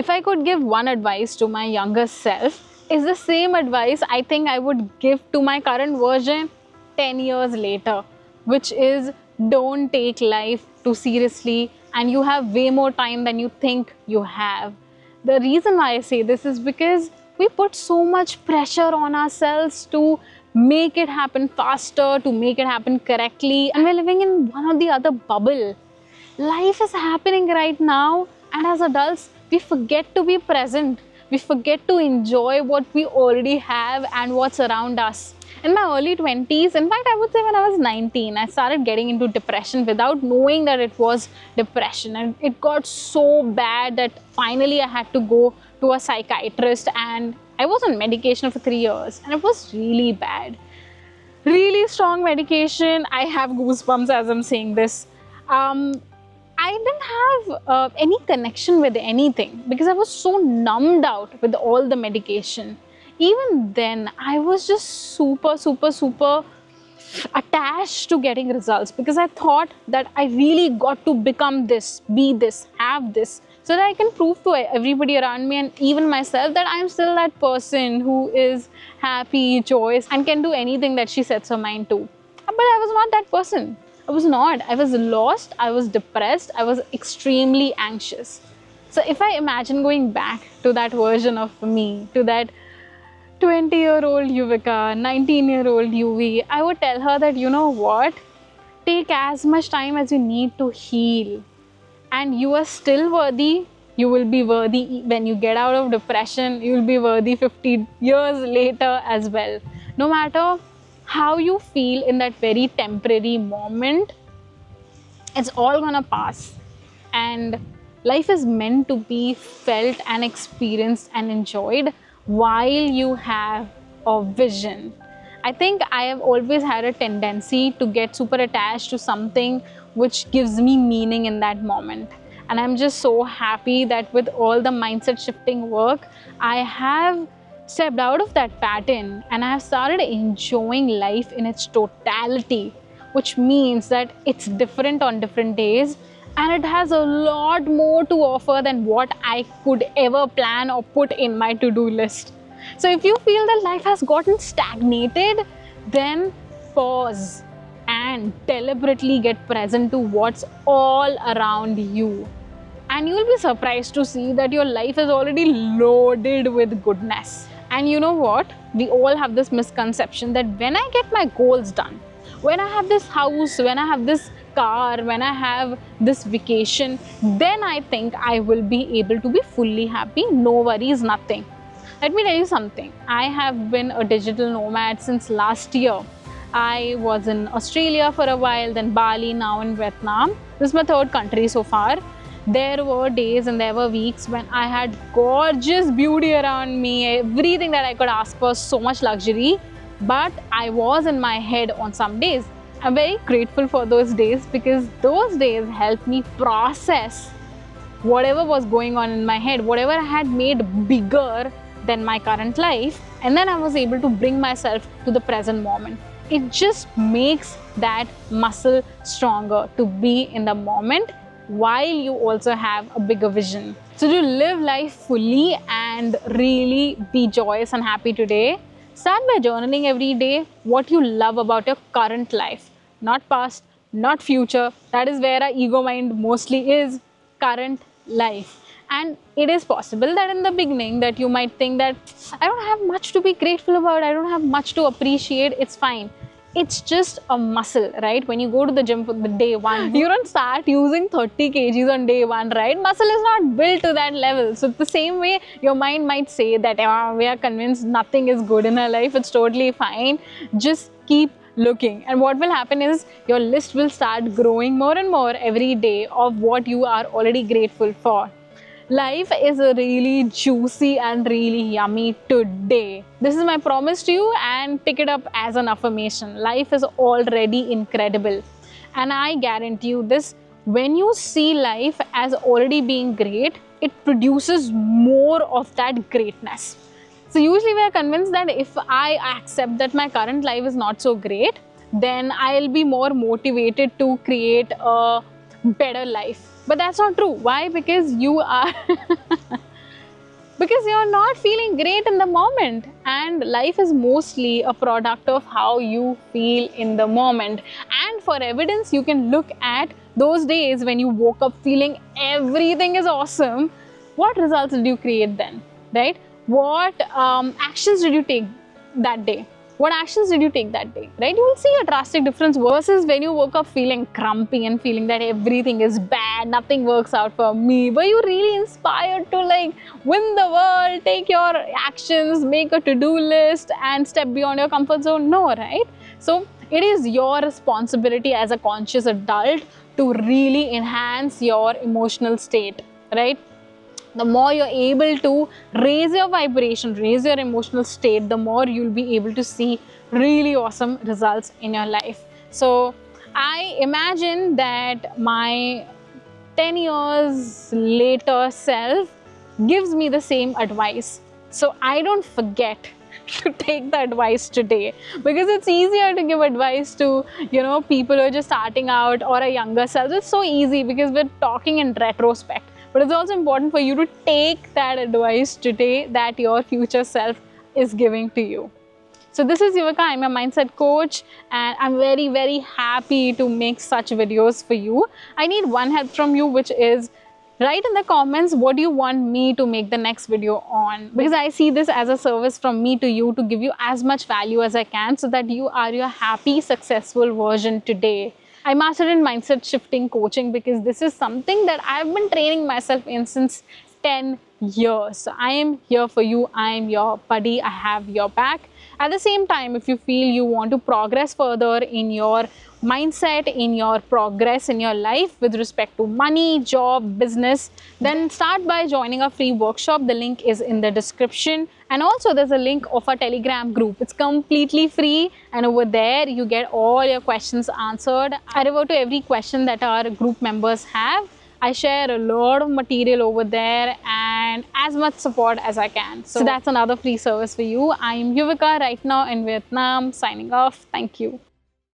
If I could give one advice to my younger self, is the same advice I think I would give to my current version 10 years later, which is don't take life too seriously and you have way more time than you think you have. The reason why I say this is because we put so much pressure on ourselves to make it happen faster, to make it happen correctly, and we're living in one or the other bubble. Life is happening right now, and as adults, we forget to be present. We forget to enjoy what we already have and what's around us. In my early 20s, in fact, I would say when I was 19, I started getting into depression without knowing that it was depression. And it got so bad that finally I had to go to a psychiatrist, and I was on medication for 3 years, and it was really bad. Really strong medication. I have goosebumps as I'm saying this. I didn't have any connection with anything because I was so numbed out with all the medication. Even then, I was just super attached to getting results because I thought that I really got to become this, be this, have this, so that I can prove to everybody around me and even myself that I'm still that person who is happy, joyous, and can do anything that she sets her mind to. But I was not that person. I was not. I was lost, I was depressed, I was extremely anxious. So if I imagine going back to that version of me, to that 20-year-old Yuvika, 19-year-old Yuvi, I would tell her that, you know what, take as much time as you need to heal. And you are still worthy. You will be worthy when you get out of depression. You will be worthy 50 years later as well. No matter how you feel in that very temporary moment, it's all gonna pass. And life is meant to be felt and experienced and enjoyed while you have a vision. I think I have always had a tendency to get super attached to something which gives me meaning in that moment. And I'm just so happy that with all the mindset shifting work, I have stepped out of that pattern and I have started enjoying life in its totality, which means that it's different on different days and it has a lot more to offer than what I could ever plan or put in my to-do list. So if you feel that life has gotten stagnated, then pause and deliberately get present to what's all around you. And you will be surprised to see that your life is already loaded with goodness. And you know what? We all have this misconception that when I get my goals done, when I have this house, when I have this car, when I have this vacation, then I think I will be able to be fully happy. No worries, nothing. Let me tell you something. I have been a digital nomad since last year. I was in Australia for a while, then Bali, now in Vietnam. This is my third country so far. There were days and there were weeks when I had gorgeous beauty around me, everything that I could ask for, so much luxury, but I was in my head on some days. I'm very grateful for those days because those days helped me process whatever was going on in my head, whatever I had made bigger than my current life, and then I was able to bring myself to the present moment. It just makes that muscle stronger to be in the moment while you also have a bigger vision. So to live life fully and really be joyous and happy today, start by journaling every day what you love about your current life. Not past, not future. That is where our ego mind mostly is, current life. And it is possible that in the beginning that you might think that I don't have much to be grateful about, I don't have much to appreciate, it's fine. It's just a muscle, right? When you go to the gym for the day one, you don't start using 30 kgs on day one, right? Muscle is not built to that level. So the same way, your mind might say that we are convinced nothing is good in our life, it's totally fine. Just keep looking. And what will happen is your list will start growing more and more every day of what you are already grateful for. Life is really juicy and really yummy today. This is my promise to you, and pick it up as an affirmation. Life is already incredible. And I guarantee you this, when you see life as already being great, it produces more of that greatness. So usually we are convinced that if I accept that my current life is not so great, then I'll be more motivated to create a better life. But that's not true. Why? Because you are because you're not feeling great in the moment. And life is mostly a product of how you feel in the moment. And for evidence, you can look at those days when you woke up feeling everything is awesome. What results did you create then, right? What actions did you take that day? What actions did you take that day, right? You will see a drastic difference versus when you woke up feeling grumpy and feeling that everything is bad, nothing works out for me. Were you really inspired to like win the world, take your actions, make a to-do list and step beyond your comfort zone? No, right? So it is your responsibility as a conscious adult to really enhance your emotional state, right? The more you're able to raise your vibration, raise your emotional state, the more you'll be able to see really awesome results in your life. So I imagine that my 10 years later self gives me the same advice. So I don't forget to take the advice today, because it's easier to give advice to, people who are just starting out or a younger self. It's so easy because we're talking in retrospect. But it's also important for you to take that advice today that your future self is giving to you. So this is Yuvika, I'm a mindset coach, and I'm very, very happy to make such videos for you. I need one help from you, which is write in the comments what do you want me to make the next video on, because I see this as a service from me to you to give you as much value as I can so that you are your happy, successful version today. I mastered in mindset shifting coaching because this is something that I've been training myself in since 10 years. So I am here for you. I am your buddy. I have your back. At the same time, if you feel you want to progress further in your mindset, in your progress in your life with respect to money, job, business, then start by joining a free workshop. The link is in the description. And also there's a link of a Telegram group. It's completely free, and over there you get all your questions answered. I revert to every question that our group members have. I share a lot of material over there and as much support as I can. So that's another free service for you. I'm Yuvika right now in Vietnam, signing off. Thank you.